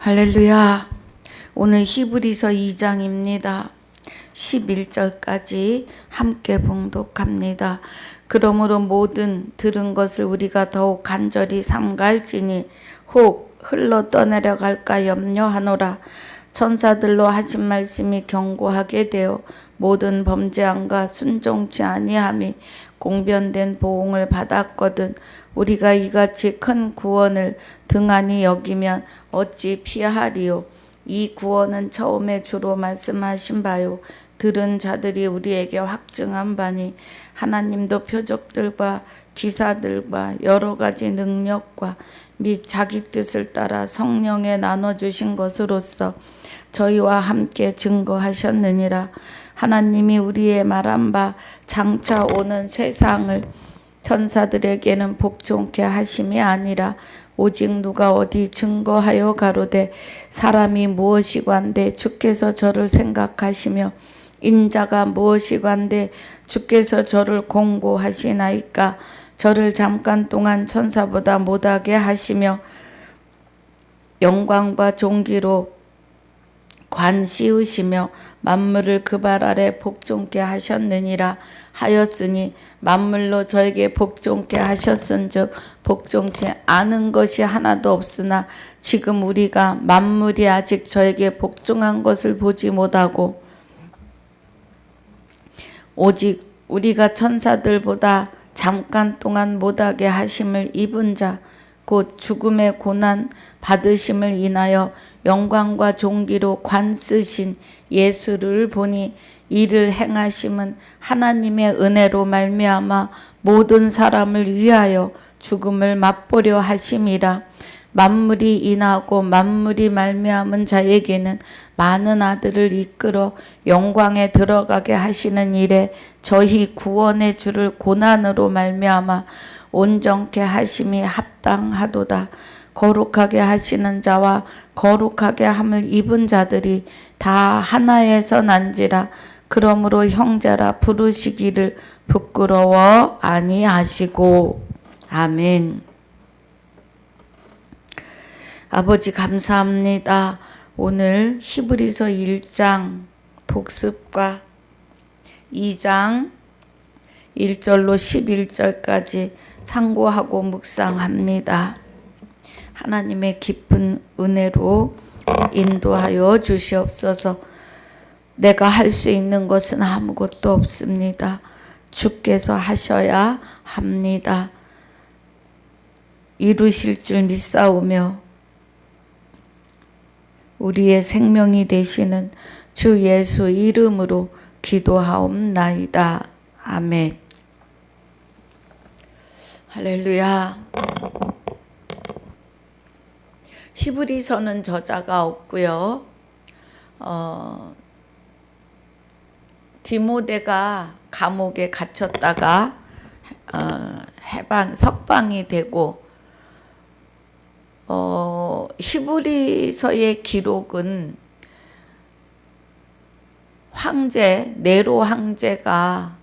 할렐루야. 오늘 히브리서 2장입니다. 11절까지 함께 봉독합니다. 그러므로 모든 들은 것을 우리가 더욱 간절히 삼갈지니 혹 흘러 떠내려 갈까 염려하노라. 천사들로 하신 말씀이 견고하게 되어 모든 범죄함과 순종치 아니함이 공변된 보응을 받았거든 우리가 이같이 큰 구원을 등한히 여기면 어찌 피하리요. 이 구원은 처음에 주로 말씀하신 바요 들은 자들이 우리에게 확증한 바니 하나님도 표적들과 기사들과 여러 가지 능력과 및 자기 뜻을 따라 성령에 나눠주신 것으로서 저희와 함께 증거하셨느니라. 하나님이 우리의 말한 바 장차 오는 세상을 천사들에게는 복종케 하심이 아니라 오직 누가 어디 증거하여 가로되 사람이 무엇이관대 주께서 저를 생각하시며 인자가 무엇이관대 주께서 저를 공고하시나이까. 저를 잠깐 동안 천사보다 못하게 하시며 영광과 존귀로 관 씌우시며 만물을 그 발 아래 복종케 하셨느니라 하였으니 만물로 저에게 복종케 하셨은즉 복종치 않은 것이 하나도 없으나 지금 우리가 만물이 아직 저에게 복종한 것을 보지 못하고 오직 우리가 천사들보다 잠깐 동안 못하게 하심을 입은 자 곧 죽음의 고난 받으심을 인하여 영광과 존귀로 관 쓰신 예수를 보니 이를 행하심은 하나님의 은혜로 말미암아 모든 사람을 위하여 죽음을 맛보려 하심이라. 만물이 인하고 만물이 말미암은 자에게는 많은 아들을 이끌어 영광에 들어가게 하시는 일에 저희 구원의 주를 고난으로 말미암아 온전케 하심이 합당하도다. 거룩하게 하시는 자와 거룩하게 함을 입은 자들이 다 하나에서 난지라. 그러므로 형제라 부르시기를 부끄러워 아니하시고. 아멘. 아버지 감사합니다. 오늘 히브리서 1장 복습과 2장 1절로 11절까지 상고하고 묵상합니다. 하나님의 깊은 은혜로 인도하여 주시옵소서. 내가 할 수 있는 것은 아무것도 없습니다. 주께서 하셔야 합니다. 이루실 줄 믿사오며 우리의 생명이 되시는 주 예수 이름으로 기도하옵나이다. 아멘. 할렐루야. 히브리서는 저자가 없고요. 디모데가 감옥에 갇혔다가 석방이 되고 히브리서의 기록은 네로 황제가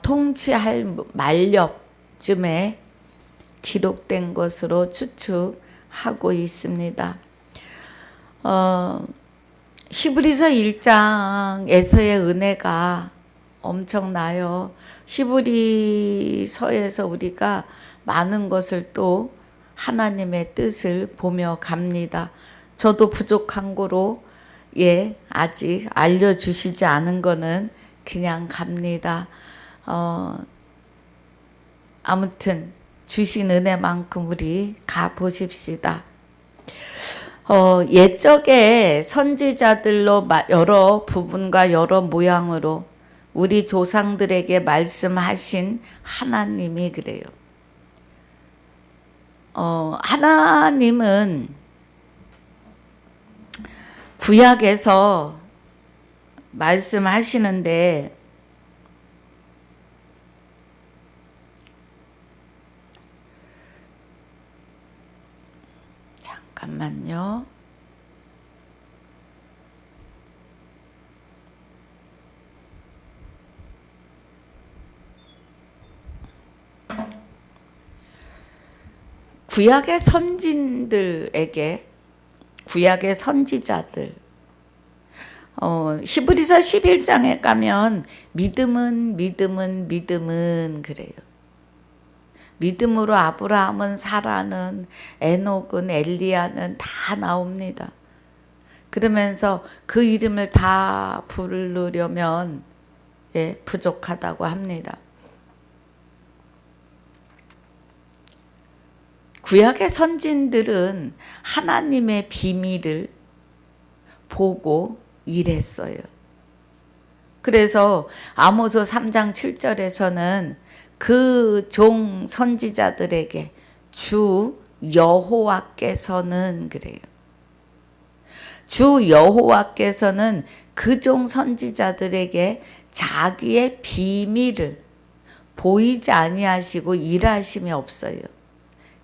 통치할 말렵쯤에 기록된 것으로 추측하고 있습니다. 히브리서 1장에서의 은혜가 엄청나요. 히브리서에서 우리가 많은 것을 또 하나님의 뜻을 보며 갑니다. 저도 부족한 거로 아직 알려주시지 않은 거는 그냥 갑니다. 아무튼 주신 은혜만큼 우리 가보십시다. 옛적에 선지자들로 여러 부분과 여러 모양으로 우리 조상들에게 말씀하신 하나님이 그래요. 하나님은 구약에서 말씀하시는데 잠깐만요. 구약의 선진들에게 구약의 선지자들. 히브리서 11장에 가면 믿음은 그래요. 믿음으로 아브라함은, 사라는, 에녹은, 엘리야는 다 나옵니다. 그러면서 그 이름을 다 부르려면 부족하다고 합니다. 구약의 선진들은 하나님의 비밀을 보고 일했어요. 그래서 아모스 3장 7절에서는 그 종 선지자들에게 주 여호와께서는 그래요. 주 여호와께서는 그 종 선지자들에게 자기의 비밀을 보이지 아니하시고 일하심이 없어요.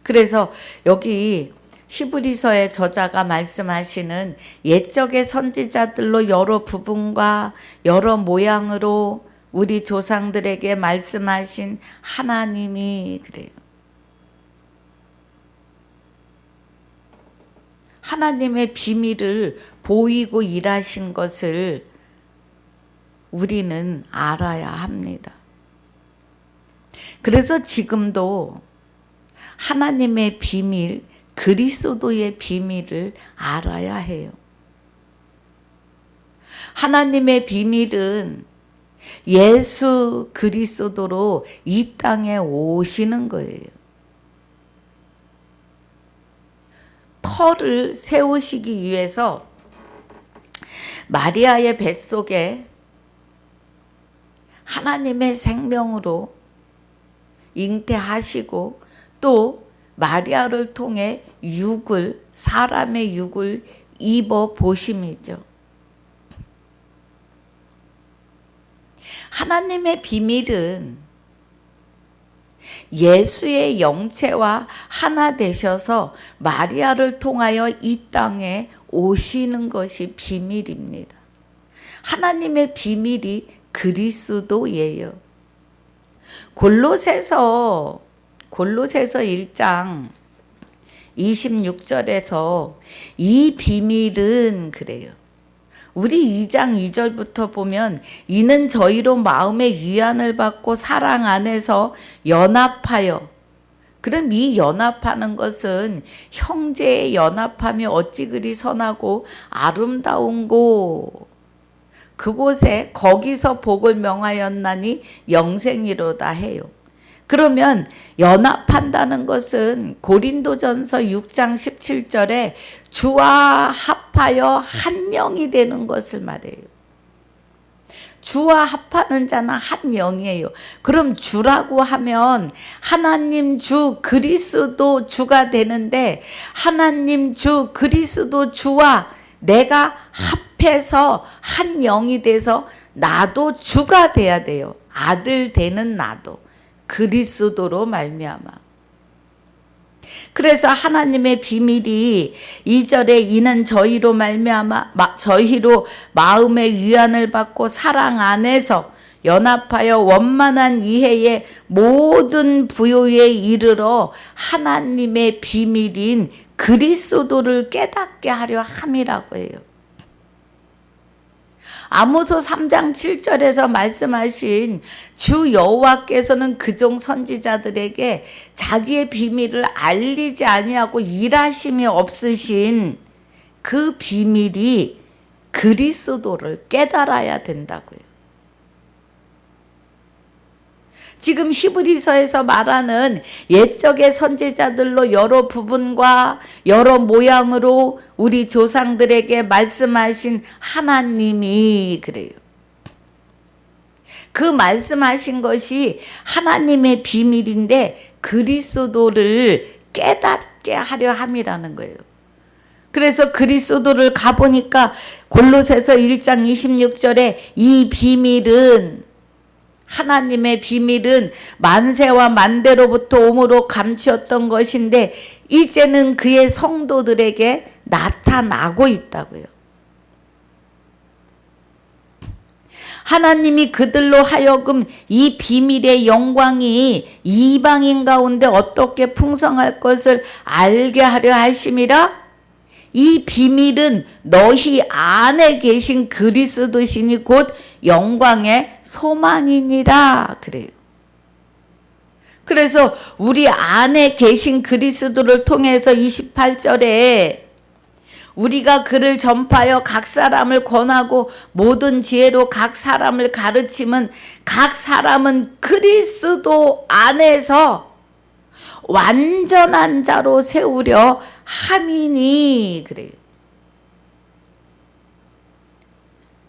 그래서 여기 히브리서의 저자가 말씀하시는 옛적의 선지자들로 여러 부분과 여러 모양으로 우리 조상들에게 말씀하신 하나님이 그래요. 하나님의 비밀을 보이고 일하신 것을 우리는 알아야 합니다. 그래서 지금도 하나님의 비밀, 그리스도의 비밀을 알아야 해요. 하나님의 비밀은 예수 그리스도로 이 땅에 오시는 거예요. 터를 세우시기 위해서 마리아의 뱃속에 하나님의 생명으로 잉태하시고 또 마리아를 통해 사람의 육을 입어 보심이죠. 하나님의 비밀은 예수의 영체와 하나 되셔서 마리아를 통하여 이 땅에 오시는 것이 비밀입니다. 하나님의 비밀이 그리스도예요. 골로새서 1장 26절에서 이 비밀은 그래요. 우리 2장 2절부터 보면 이는 저희로 마음의 위안을 받고 사랑 안에서 연합하여, 그럼 이 연합하는 것은 형제의 연합함이 어찌 그리 선하고 아름다운고 그곳에 거기서 복을 명하였나니 영생이로다 해요. 그러면 연합한다는 것은 고린도전서 6장 17절에 주와 합하여 한 영이 되는 것을 말해요. 주와 합하는 자는 한 영이에요. 그럼 주라고 하면 하나님 주 그리스도 주가 되는데, 하나님 주 그리스도 주와 내가 합해서 한 영이 돼서 나도 주가 돼야 돼요. 아들 되는 나도. 그리스도로 말미암아. 그래서 하나님의 비밀이 2절에 이는 저희로 말미암아 저희로 마음의 위안을 받고 사랑 안에서 연합하여 원만한 이해의 모든 부요에 이르러 하나님의 비밀인 그리스도를 깨닫게 하려 함이라고 해요. 아모스 3장 7절에서 말씀하신 주 여호와께서는 그종 선지자들에게 자기의 비밀을 알리지 아니하고 일하심이 없으신 그 비밀이 그리스도를 깨달아야 된다고요. 지금 히브리서에서 말하는 옛적의 선지자들로 여러 부분과 여러 모양으로 우리 조상들에게 말씀하신 하나님이 그래요. 그 말씀하신 것이 하나님의 비밀인데 그리스도를 깨닫게 하려 함이라는 거예요. 그래서 그리스도를 가보니까 골로새서 1장 26절에 이 비밀은, 하나님의 비밀은 만세와 만대로부터 오므로 감추었던 것인데 이제는 그의 성도들에게 나타나고 있다고요. 하나님이 그들로 하여금 이 비밀의 영광이 이방인 가운데 어떻게 풍성할 것을 알게 하려 하심이라. 이 비밀은 너희 안에 계신 그리스도시니 곧 영광의 소망이니라 그래요. 그래서 우리 안에 계신 그리스도를 통해서 28절에 우리가 그를 전파하여 각 사람을 권하고 모든 지혜로 각 사람을 가르침은 각 사람은 그리스도 안에서 완전한 자로 세우려 함이니 그래요.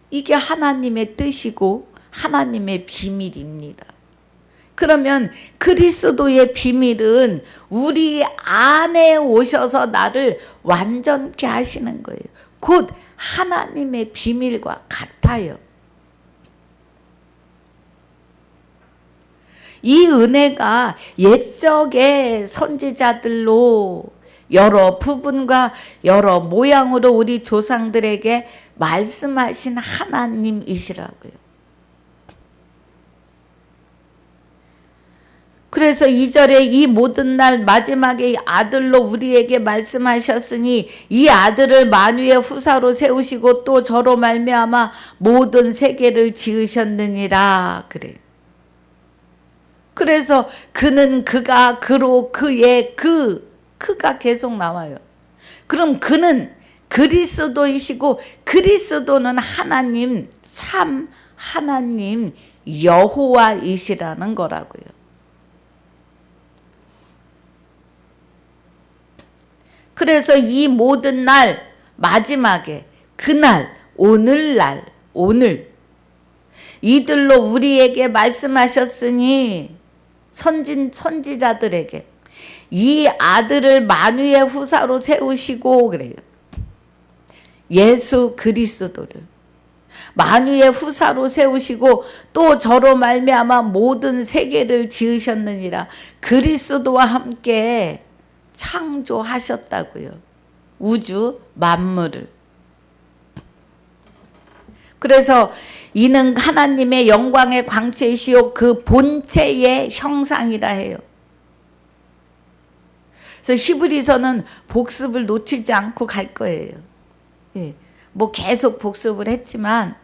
이게 하나님의 뜻이고 하나님의 비밀입니다. 그러면 그리스도의 비밀은 우리 안에 오셔서 나를 완전케 하시는 거예요. 곧 하나님의 비밀과 같아요. 이 은혜가 옛적의 선지자들로 여러 부분과 여러 모양으로 우리 조상들에게 말씀하신 하나님이시라고요. 그래서 2절에 이 모든 날 마지막에 아들로 우리에게 말씀하셨으니 이 아들을 만유의 후사로 세우시고 또 저로 말미암아 모든 세계를 지으셨느니라 그래. 그래서 그는 그가 그로 그의 그가 계속 나와요. 그럼 그는 그리스도이시고 그리스도는 하나님 참 하나님 여호와이시라는 거라고요. 그래서 이 모든 날 마지막에 그날 오늘날 오늘 이들로 우리에게 말씀하셨으니 선지자들에게 이 아들을 만유의 후사로 세우시고 그래요. 예수 그리스도를 만유의 후사로 세우시고 또 저로 말미암아 모든 세계를 지으셨느니라. 그리스도와 함께 창조하셨다고요. 우주 만물을. 그래서 이는 하나님의 영광의 광채이시요 그 본체의 형상이라 해요. 그래서 히브리서는 복습을 놓치지 않고 갈 거예요. 예. 뭐 계속 복습을 했지만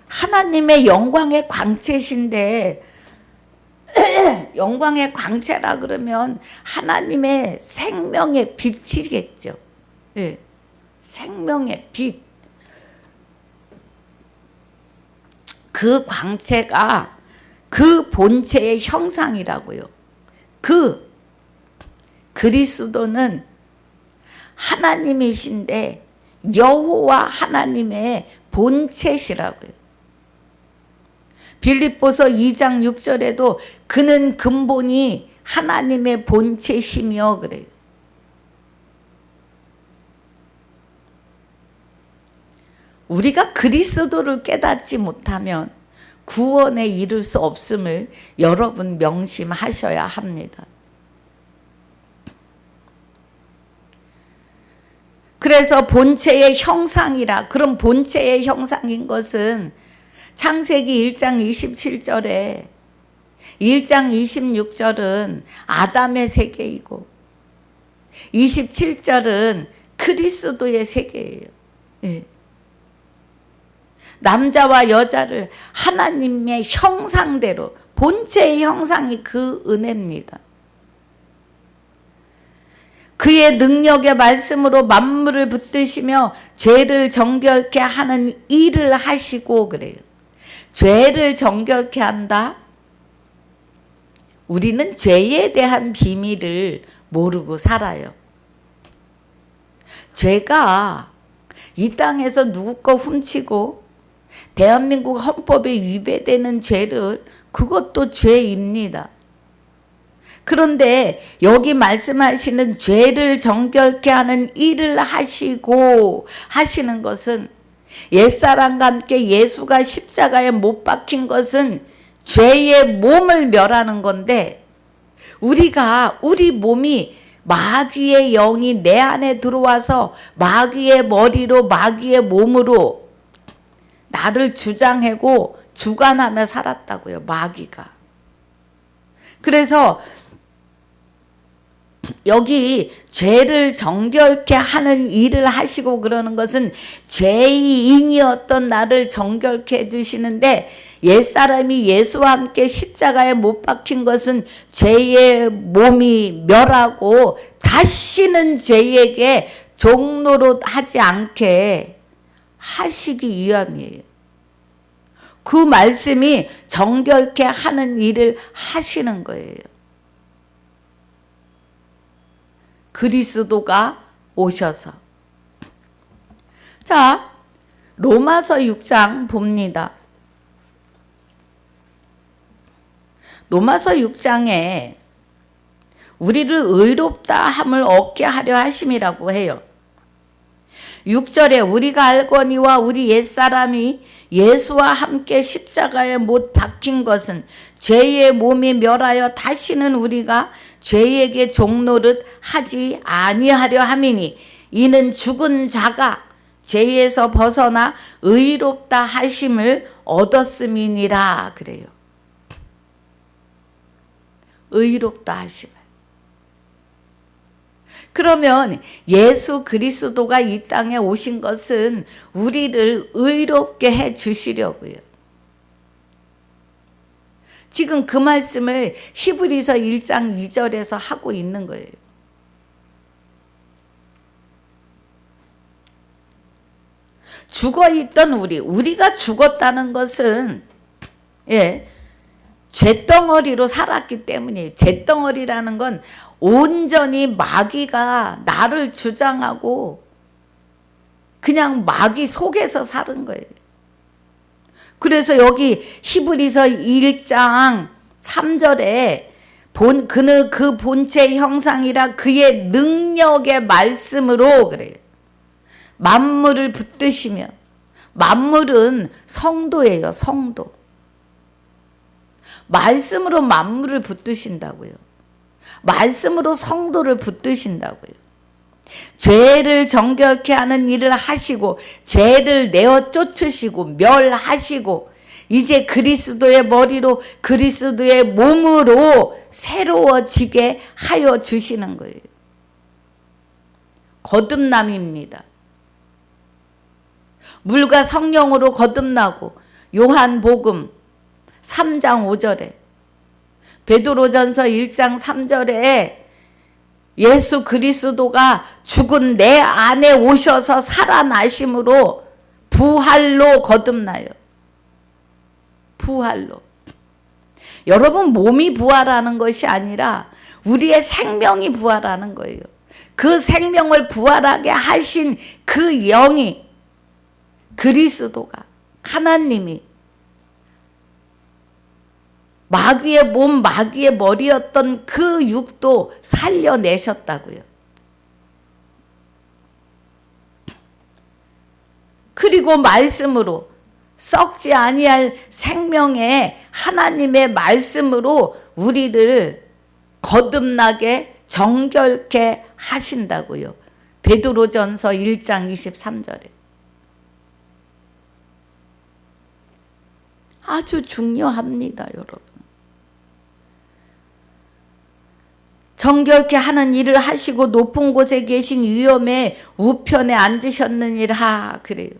하나님의 영광의 광채신데 영광의 광채라 그러면 하나님의 생명의 빛이겠죠. 예. 생명의 빛. 그 광채가 그 본체의 형상이라고요. 그리스도는 하나님이신데 여호와 하나님의 본체시라고요. 빌립보서 2장 6절에도 그는 근본이 하나님의 본체시며 그래요. 우리가 그리스도를 깨닫지 못하면 구원에 이를 수 없음을 여러분 명심하셔야 합니다. 그래서 본체의 형상이라. 그럼 본체의 형상인 것은 창세기 1장 27절에 1장 26절은 아담의 세계이고 27절은 그리스도의 세계예요. 예. 남자와 여자를 하나님의 형상대로 본체의 형상이 그 은혜입니다. 그의 능력의 말씀으로 만물을 붙드시며 죄를 정결케 하는 일을 하시고 그래요. 죄를 정결케 한다? 우리는 죄에 대한 비밀을 모르고 살아요. 죄가 이 땅에서 누구 거 훔치고 대한민국 헌법에 위배되는 죄를 그것도 죄입니다. 그런데 여기 말씀하시는 죄를 정결케 하는 일을 하시고 하시는 것은 옛사람과 함께 예수가 십자가에 못 박힌 것은 죄의 몸을 멸하는 건데 우리 몸이 마귀의 영이 내 안에 들어와서 마귀의 머리로 마귀의 몸으로 나를 주장하고 주관하며 살았다고요. 마귀가. 그래서 여기 죄를 정결케 하는 일을 하시고 그러는 것은 죄인이었던 나를 정결케 해주시는데, 옛사람이 예수와 함께 십자가에 못 박힌 것은 죄의 몸이 멸하고 다시는 죄에게 종노릇하지 않게 하시기 위함이에요. 그 말씀이 정결케 하는 일을 하시는 거예요. 그리스도가 오셔서. 자, 로마서 6장 봅니다. 로마서 6장에 우리를 의롭다 함을 얻게 하려 하심이라고 해요. 6절에 우리가 알거니와 우리 옛사람이 예수와 함께 십자가에 못 박힌 것은 죄의 몸이 멸하여 다시는 우리가 죄에게 종노릇 하지 아니하려 함이니, 이는 죽은 자가 죄에서 벗어나 의롭다 하심을 얻었음이니라 그래요. 의롭다 하심을. 그러면 예수 그리스도가 이 땅에 오신 것은 우리를 의롭게 해 주시려고요. 지금 그 말씀을 히브리서 1장 2절에서 하고 있는 거예요. 죽어있던 우리가 죽었다는 것은 잿덩어리로 살았기 때문이에요. 잿덩어리라는 건 온전히 마귀가 나를 주장하고 그냥 마귀 속에서 사는 거예요. 그래서 여기 히브리서 1장 3절에 그 본체 형상이라 그의 능력의 말씀으로 그래요. 만물을 붙드시며, 만물은 성도예요. 성도. 말씀으로 만물을 붙드신다고요. 말씀으로 성도를 붙드신다고요. 죄를 정결케 하는 일을 하시고 죄를 내어 쫓으시고 멸하시고 이제 그리스도의 머리로 그리스도의 몸으로 새로워지게 하여 주시는 거예요. 거듭남입니다. 물과 성령으로 거듭나고, 요한복음 3장 5절에, 베드로전서 1장 3절에 예수 그리스도가 죽은 내 안에 오셔서 살아나심으로 부활로 거듭나요. 부활로. 여러분, 몸이 부활하는 것이 아니라 우리의 생명이 부활하는 거예요. 그 생명을 부활하게 하신 그 영이, 그리스도가, 하나님이 마귀의 몸, 마귀의 머리였던 그 육도 살려내셨다고요. 그리고 말씀으로, 썩지 아니할 생명의 하나님의 말씀으로 우리를 거듭나게 정결케 하신다고요. 베드로전서 1장 23절에. 아주 중요합니다, 여러분. 정결케 하는 일을 하시고 높은 곳에 계신 위엄의 우편에 앉으셨느니라 그래요.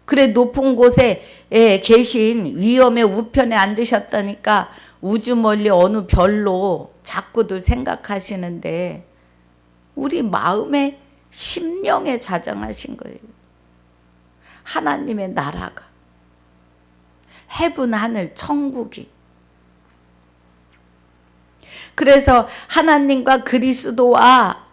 그래, 높은 곳에 계신 위엄의 우편에 앉으셨다니까 우주 멀리 어느 별로 자꾸들 생각하시는데 우리 마음의 심령에 자정하신 거예요. 하나님의 나라가, 해분 하늘 천국이. 그래서 하나님과 그리스도와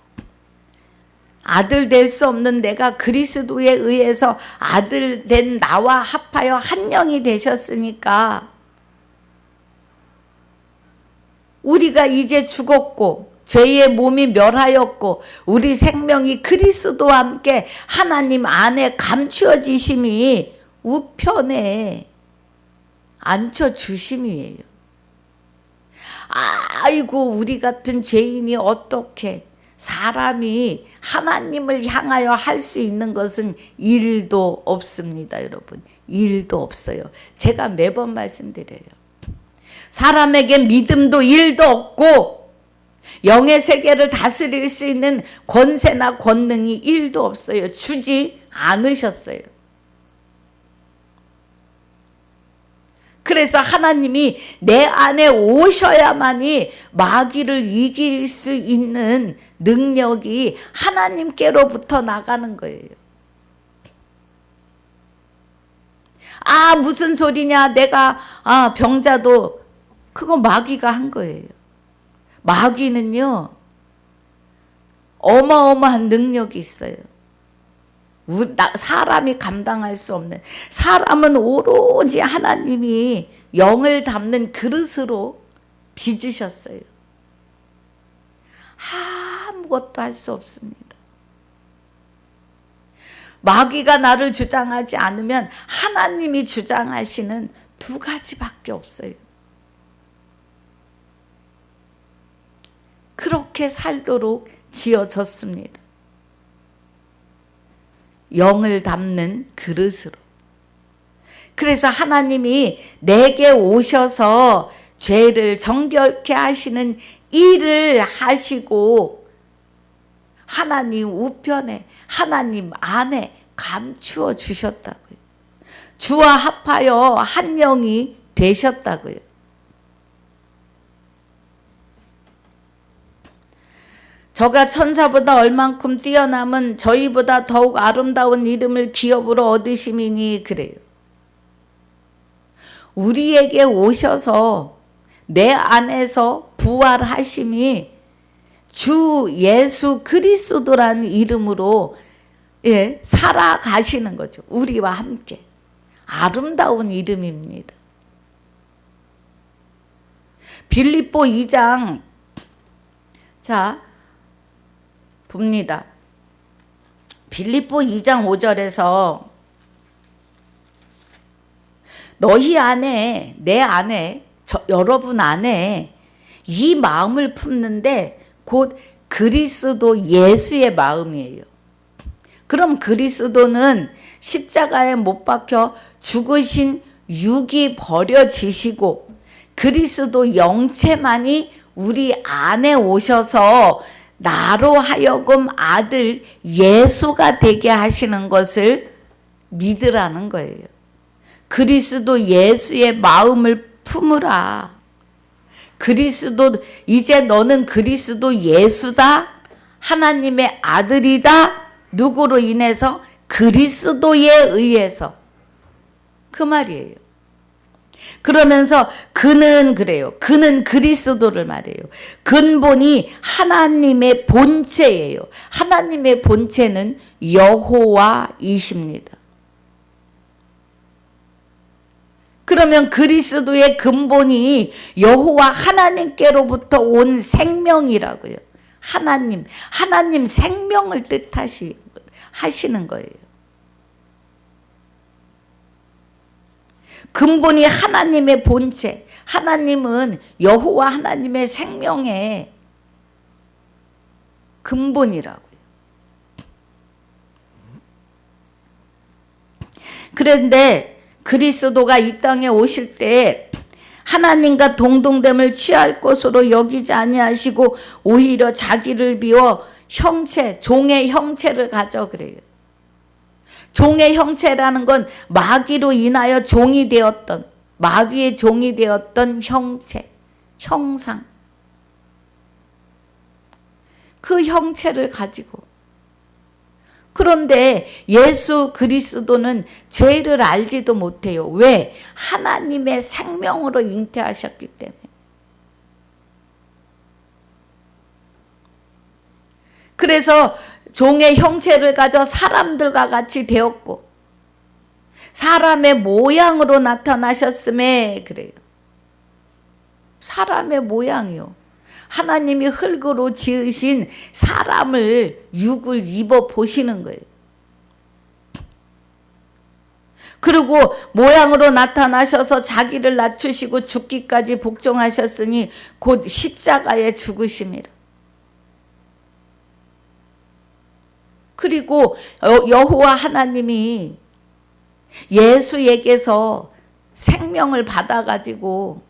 아들 될 수 없는 내가 그리스도에 의해서 아들 된 나와 합하여 한 영이 되셨으니까 우리가 이제 죽었고 죄의 몸이 멸하였고 우리 생명이 그리스도와 함께 하나님 안에 감추어지심이 우편에 앉혀주심이에요. 아이고, 우리 같은 죄인이 어떻게 사람이 하나님을 향하여 할 수 있는 것은 일도 없습니다, 여러분. 일도 없어요. 제가 매번 말씀드려요. 사람에게 믿음도 일도 없고 영의 세계를 다스릴 수 있는 권세나 권능이 1도 없어요. 주지 않으셨어요. 그래서 하나님이 내 안에 오셔야만이 마귀를 이길 수 있는 능력이 하나님께로부터 나가는 거예요. 아, 무슨 소리냐. 내가 병자도 그거 마귀가 한 거예요. 마귀는요, 어마어마한 능력이 있어요. 사람이 감당할 수 없는. 사람은 오로지 하나님이 영을 담는 그릇으로 빚으셨어요. 아무것도 할 수 없습니다. 마귀가 나를 주장하지 않으면 하나님이 주장하시는 두 가지밖에 없어요. 그렇게 살도록 지어졌습니다. 영을 담는 그릇으로. 그래서 하나님이 내게 오셔서 죄를 정결케 하시는 일을 하시고 하나님 우편에, 하나님 안에 감추어 주셨다고요. 주와 합하여 한 영이 되셨다고요. 저가 천사보다 얼만큼 뛰어남은 저희보다 더욱 아름다운 이름을 기업으로 얻으심이니 그래요. 우리에게 오셔서 내 안에서 부활하심이 주 예수 그리스도라는 이름으로 살아가시는 거죠. 우리와 함께. 아름다운 이름입니다. 빌립보 2장 자 봅니다. 빌립보 2장 5절에서 너희 안에, 내 안에, 여러분 안에 이 마음을 품는데 곧 그리스도 예수의 마음이에요. 그럼 그리스도는 십자가에 못 박혀 죽으신 육이 버려지시고 그리스도 영체만이 우리 안에 오셔서 나로 하여금 아들 예수가 되게 하시는 것을 믿으라는 거예요. 그리스도 예수의 마음을 품으라. 그리스도, 이제 너는 그리스도 예수다. 하나님의 아들이다. 누구로 인해서? 그리스도에 의해서. 그 말이에요. 그러면서 그는 그래요. 그는 그리스도를 말해요. 근본이 하나님의 본체예요. 하나님의 본체는 여호와이십니다. 그러면 그리스도의 근본이 여호와 하나님께로부터 온 생명이라고요. 하나님 생명을 뜻하시는 거예요. 근본이 하나님의 본체. 하나님은 여호와 하나님의 생명의 근본이라고요. 그런데 그리스도가 이 땅에 오실 때 하나님과 동등됨을 취할 것으로 여기지 아니하시고 오히려 자기를 비워 종의 형체를 가져 그래요. 종의 형체라는 건 마귀로 인하여 종이 되었던, 마귀의 종이 되었던 형체, 형상. 그 형체를 가지고. 그런데 예수 그리스도는 죄를 알지도 못해요. 왜? 하나님의 생명으로 잉태하셨기 때문에. 그래서 종의 형체를 가져 사람들과 같이 되었고 사람의 모양으로 나타나셨음에 그래요. 사람의 모양이요. 하나님이 흙으로 지으신 사람을 육을 입어 보시는 거예요. 그리고 모양으로 나타나셔서 자기를 낮추시고 죽기까지 복종하셨으니 곧 십자가에 죽으심이라. 그리고 여호와 하나님이 예수에게서 생명을 받아가지고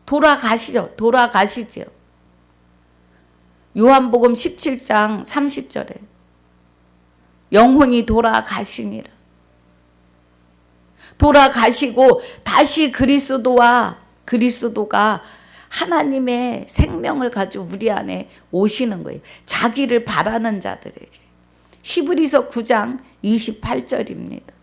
돌아가시죠. 요한복음 17장 30절에 영혼이 돌아가시니라. 돌아가시고 다시 그리스도가 하나님의 생명을 가지고 우리 안에 오시는 거예요. 자기를 바라는 자들에게. 히브리서 9장 28절입니다.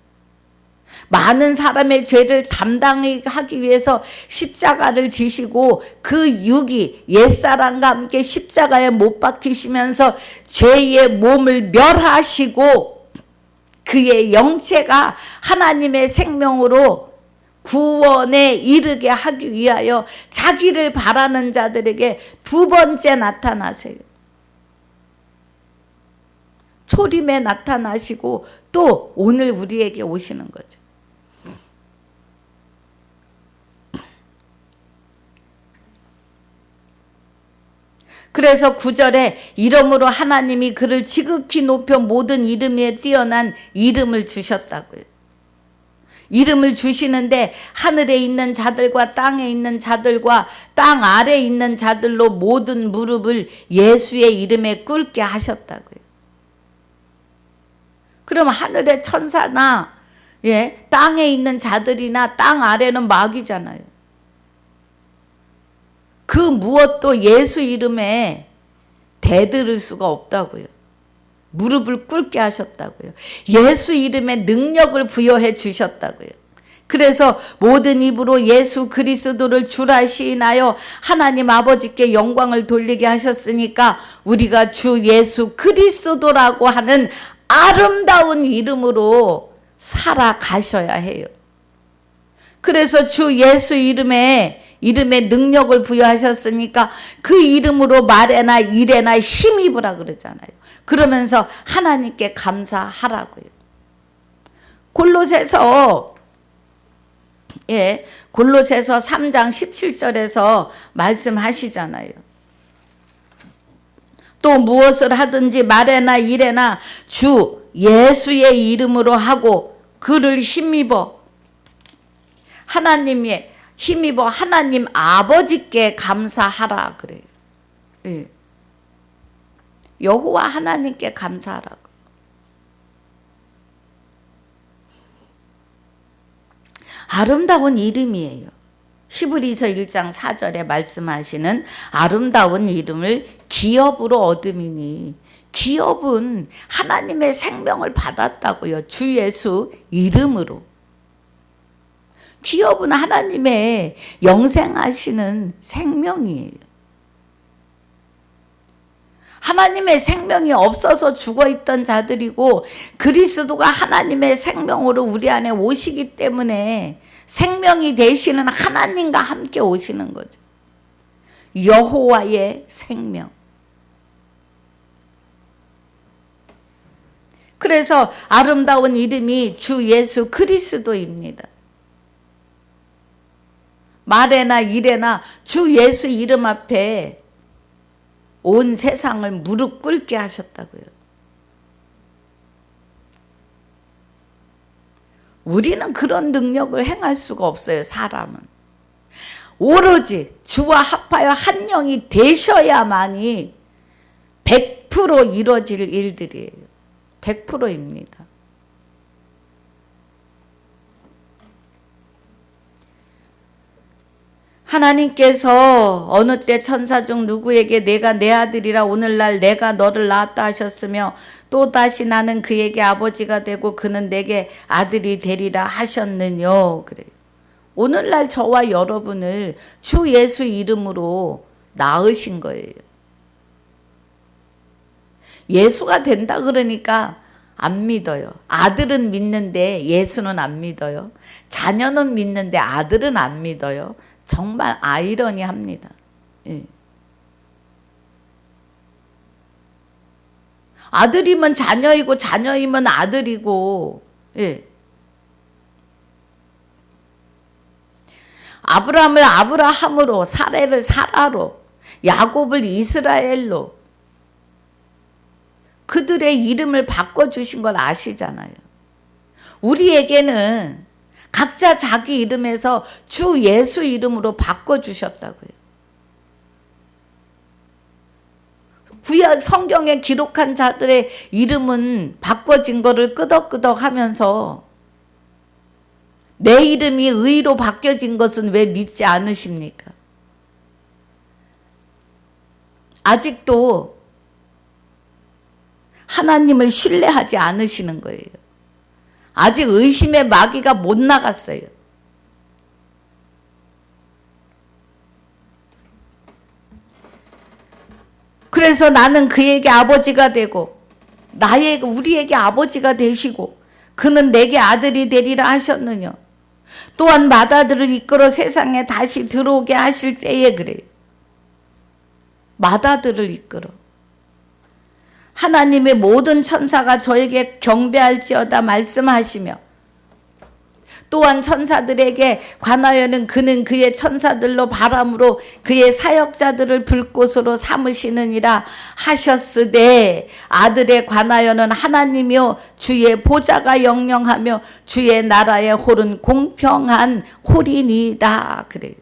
많은 사람의 죄를 담당하기 위해서 십자가를 지시고 그 육이 옛사람과 함께 십자가에 못 박히시면서 죄의 몸을 멸하시고 그의 영체가 하나님의 생명으로 구원에 이르게 하기 위하여 자기를 바라는 자들에게 두 번째 나타나세요. 초림에 나타나시고 또 오늘 우리에게 오시는 거죠. 그래서 9절에 이러므로 하나님이 그를 지극히 높여 모든 이름 위에 뛰어난 이름을 주셨다고요. 이름을 주시는데 하늘에 있는 자들과 땅에 있는 자들과 땅 아래에 있는 자들로 모든 무릎을 예수의 이름에 꿇게 하셨다고요. 그럼 하늘의 천사나 땅에 있는 자들이나 땅 아래는 마귀잖아요. 그 무엇도 예수 이름에 대들을 수가 없다고요. 무릎을 꿇게 하셨다고요. 예수 이름에 능력을 부여해 주셨다고요. 그래서 모든 입으로 예수 그리스도를 주라 시인하여 하나님 아버지께 영광을 돌리게 하셨으니까 우리가 주 예수 그리스도라고 하는 아름다운 이름으로 살아가셔야 해요. 그래서 주 예수 이름에 능력을 부여하셨으니까 그 이름으로 말에나 일에나 힘입으라 그러잖아요. 그러면서 하나님께 감사하라고요. 골로새서 3장 17절에서 말씀하시잖아요. 또 무엇을 하든지 말에나 일에나 주 예수의 이름으로 하고 그를 힘입어 하나님 아버지께 감사하라 그래요. 예. 여호와 하나님께 감사하라고. 아름다운 이름이에요. 히브리서 1장 4절에 말씀하시는 아름다운 이름을 기업으로 얻음이니 기업은 하나님의 생명을 받았다고요. 주 예수 이름으로. 기업은 하나님의 영생하시는 생명이에요. 하나님의 생명이 없어서 죽어있던 자들이고 그리스도가 하나님의 생명으로 우리 안에 오시기 때문에 생명이 되시는 하나님과 함께 오시는 거죠. 여호와의 생명. 그래서 아름다운 이름이 주 예수 그리스도입니다. 말에나 일에나 주 예수 이름 앞에 온 세상을 무릎 꿇게 하셨다고요. 우리는 그런 능력을 행할 수가 없어요. 사람은. 오로지 주와 합하여 한 영이 되셔야만이 100% 이루어질 일들이에요. 100%입니다. 하나님께서 어느 때 천사 중 누구에게 내가 내 아들이라 오늘날 내가 너를 낳았다 하셨으며 또다시 나는 그에게 아버지가 되고 그는 내게 아들이 되리라 하셨느뇨. 그래요. 오늘날 저와 여러분을 주 예수 이름으로 낳으신 거예요. 예수가 된다 그러니까 안 믿어요. 아들은 믿는데 예수는 안 믿어요. 자녀는 믿는데 아들은 안 믿어요. 정말 아이러니합니다. 예. 아들이면 자녀이고 자녀이면 아들이고, 예. 아브라함을 아브라함으로, 사레를 사라로, 야곱을 이스라엘로 그들의 이름을 바꿔주신 걸 아시잖아요. 우리에게는 각자 자기 이름에서 주 예수 이름으로 바꿔주셨다고요. 구약 성경에 기록한 자들의 이름은 바꿔진 거를 끄덕끄덕 하면서 내 이름이 의로 바뀌어진 것은 왜 믿지 않으십니까? 아직도 하나님을 신뢰하지 않으시는 거예요. 아직 의심의 마귀가 못 나갔어요. 그래서 나는 그에게 아버지가 되고 우리에게 아버지가 되시고 그는 내게 아들이 되리라 하셨느냐. 또한 맏아들을 이끌어 세상에 다시 들어오게 하실 때에 그래요. 맏아들을 이끌어. 하나님의 모든 천사가 저에게 경배할지어다 말씀하시며 또한 천사들에게 관하여는 그는 그의 천사들로 바람으로 그의 사역자들을 불꽃으로 삼으시느니라 하셨으되 아들에 관하여는 하나님이요 주의 보좌가 영영하며 주의 나라의 홀은 공평한 홀이니이다 그래요.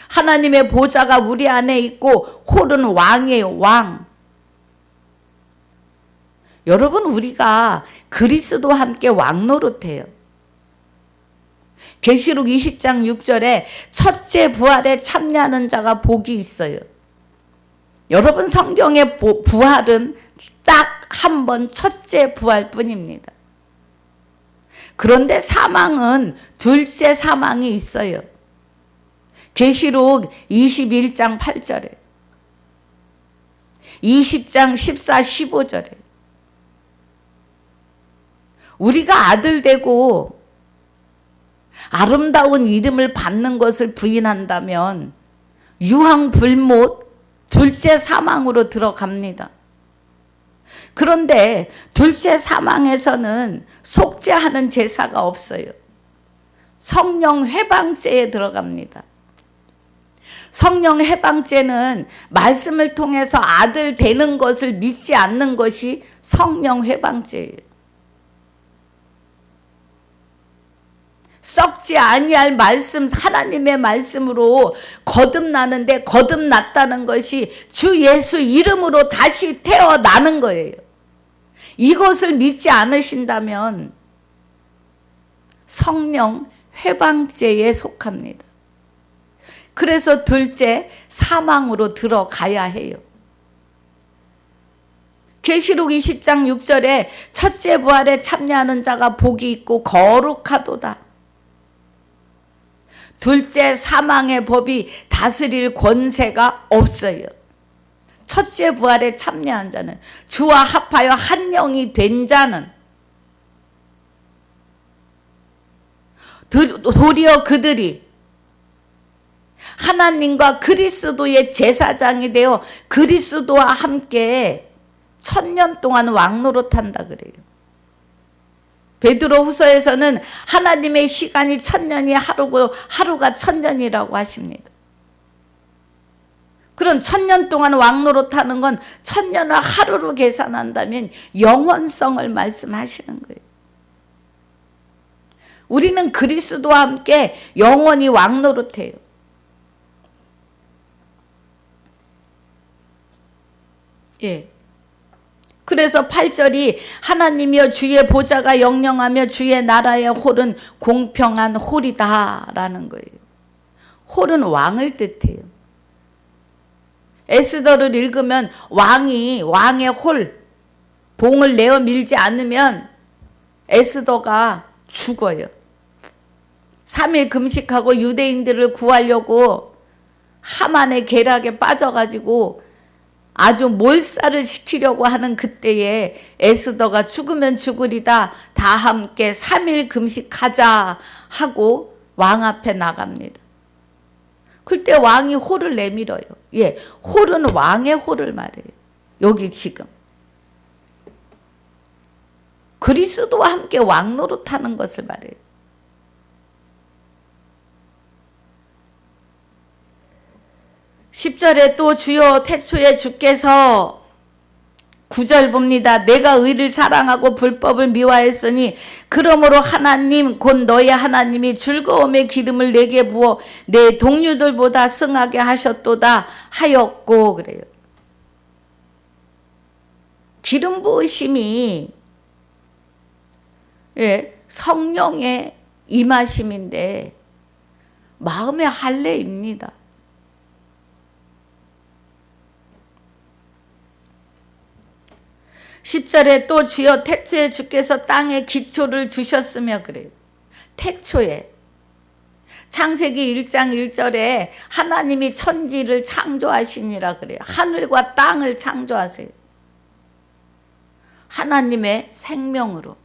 하나님의 보좌가 우리 안에 있고 홀은 왕이에요. 왕. 여러분 우리가 그리스도와 함께 왕 노릇해요. 계시록 20장 6절에 첫째 부활에 참여하는 자가 복이 있어요. 여러분 성경의 부활은 딱 한 번 첫째 부활뿐입니다. 그런데 사망은 둘째 사망이 있어요. 계시록 21장 8절에 20장 14, 15절에 우리가 아들 되고 아름다운 이름을 받는 것을 부인한다면 유황불못 둘째 사망으로 들어갑니다. 그런데 둘째 사망에서는 속죄하는 제사가 없어요. 성령 회방죄에 들어갑니다. 성령 회방죄는 말씀을 통해서 아들 되는 것을 믿지 않는 것이 성령 회방죄예요. 썩지 아니할 말씀, 하나님의 말씀으로 거듭나는데 거듭났다는 것이 주 예수 이름으로 다시 태어나는 거예요. 이것을 믿지 않으신다면 성령 회방죄에 속합니다. 그래서 둘째 사망으로 들어가야 해요. 계시록 20장 6절에 첫째 부활에 참여하는 자가 복이 있고 거룩하도다. 둘째 사망의 법이 다스릴 권세가 없어요. 첫째 부활에 참여한 자는 주와 합하여 한 영이 된 자는 도리어 그들이 하나님과 그리스도의 제사장이 되어 그리스도와 함께 1000년 동안 왕노릇한다 그래요. 베드로 후서에서는 하나님의 시간이 1000년이 하루고 하루가 1000년이라고 하십니다. 그럼 1000년 동안 왕노릇하는 건 1000년을 하루로 계산한다면 영원성을 말씀하시는 거예요. 우리는 그리스도와 함께 영원히 왕노릇해요. 예. 그래서 8절이 하나님이여 주의 보좌가 영영하며 주의 나라의 홀은 공평한 홀이다 라는 거예요. 홀은 왕을 뜻해요. 에스더를 읽으면 왕의 홀, 봉을 내어 밀지 않으면 에스더가 죽어요. 3일 금식하고 유대인들을 구하려고 하만의 계략에 빠져가지고 아주 몰살을 시키려고 하는 그때에 에스더가 죽으면 죽으리다 다 함께 3일 금식하자 하고 왕 앞에 나갑니다. 그때 왕이 홀을 내밀어요. 예, 홀은 왕의 홀을 말해요. 여기 지금 그리스도와 함께 왕 노릇하는 것을 말해요. (10절에) 또 주여 태초에 주께서 9절 봅니다. 내가 의를 사랑하고 불법을 미워했으니 그러므로 하나님 곧 너의 하나님이 즐거움의 기름을 내게 부어 내 동료들보다 승하게 하셨도다 하였고 그래요. 기름 부으심이 성령의 임하심인데 마음의 할례입니다. 10절에 또 주여 태초에 주께서 땅에 기초를 두셨으며 그래요. 태초에. 창세기 1장 1절에 하나님이 천지를 창조하시니라 그래요. 하늘과 땅을 창조하세요. 하나님의 생명으로.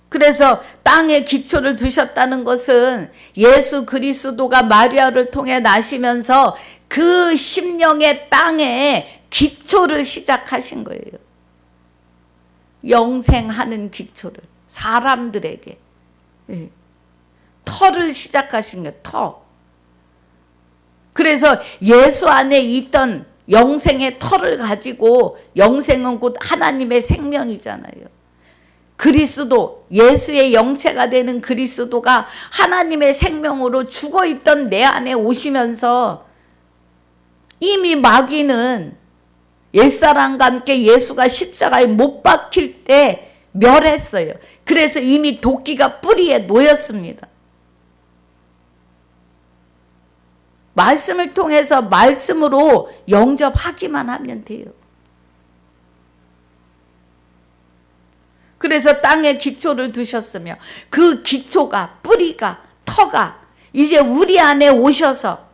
그래서 땅에 기초를 두셨다는 것은 예수 그리스도가 마리아를 통해 나시면서 그 심령의 땅에 기초를 시작하신 거예요. 영생하는 기초를 사람들에게 터를 시작하신 거예요. 터. 그래서 예수 안에 있던 영생의 터를 가지고, 영생은 곧 하나님의 생명이잖아요. 그리스도, 예수의 영체가 되는 그리스도가 하나님의 생명으로 죽어있던 내 안에 오시면서 이미 마귀는 옛사람과 함께 예수가 십자가에 못 박힐 때 멸했어요. 그래서 이미 도끼가 뿌리에 놓였습니다. 말씀을 통해서 말씀으로 영접하기만 하면 돼요. 그래서 땅에 기초를 두셨으며 그 기초가, 뿌리가, 터가 이제 우리 안에 오셔서